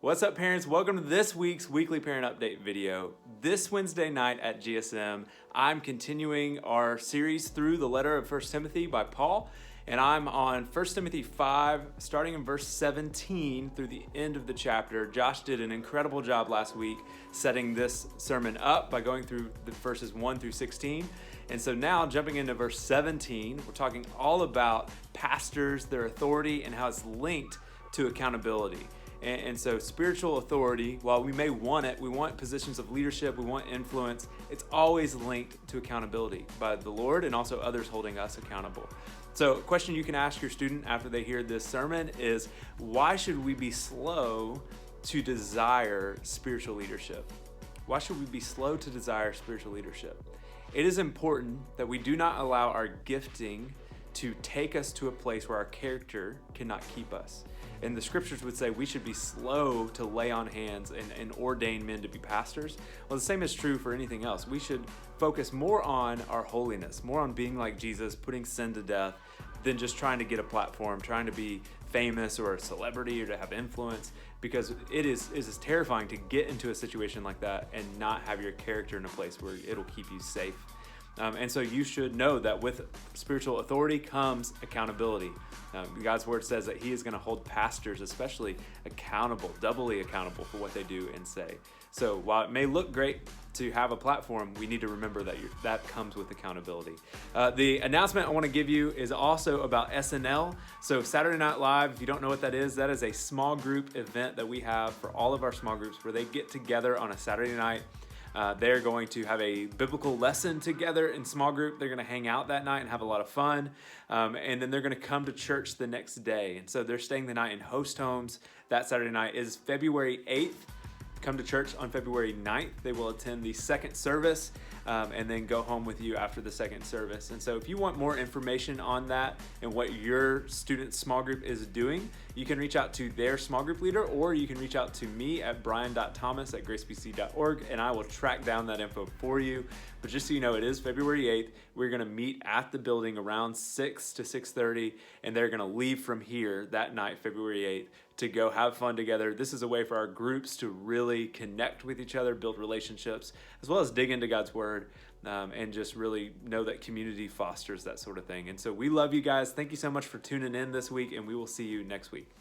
What's up, parents? Welcome to this week's weekly parent update video. This Wednesday night at GSM, I'm continuing our series through the letter of 1 Timothy by Paul, and I'm on 1 Timothy 5, starting in verse 17 through the end of the chapter. Josh did an incredible job last week setting this sermon up by going through the verses 1 through 16. And so now, jumping into verse 17, we're talking all about pastors, their authority, and how it's linked to accountability. And so spiritual authority, while we may want it, we want positions of leadership, we want influence, it's always linked to accountability by the Lord and also others holding us accountable. So a question you can ask your student after they hear this sermon is, why should we be slow to desire spiritual leadership? Why should we be slow to desire spiritual leadership? It is important that we do not allow our gifting to take us to a place where our character cannot keep us. And the scriptures would say we should be slow to lay on hands and ordain men to be pastors. Well, the same is true for anything else. We should focus more on our holiness, more on being like Jesus, putting sin to death, than just trying to get a platform, trying to be famous or a celebrity or to have influence, because it is terrifying to get into a situation like that and not have your character in a place where it'll keep you safe. And so you should know that with spiritual authority comes accountability. God's word says that he is going to hold pastors especially accountable, doubly accountable for what they do and say. So while it may look great to have a platform, we need to remember that that comes with accountability. The announcement I want to give you is also about SNL. So Saturday Night Live, if you don't know what that is a small group event that we have for all of our small groups where they get together on a Saturday night. They're going to have a biblical lesson together in small group. They're going to hang out that night and have a lot of fun. And then they're going to come to church the next day. And so they're staying the night in host homes. That Saturday night is February 8th. Come to church on February 9th. They will attend the second service and then go home with you after the second service. And so if you want more information on that and what your student small group is doing, you can reach out to their small group leader, or you can reach out to me at brian.thomas@gracebc.org, and I will track down that info for you. But just so you know, it is February 8th. We're going to meet at the building around 6 to 6:30, and they're going to leave from here that night, February 8th, to go have fun together. This is a way for our groups to really connect with each other, build relationships, as well as dig into God's word, and just really know that community fosters that sort of thing. And so we love you guys. Thank you so much for tuning in this week, and we will see you next week.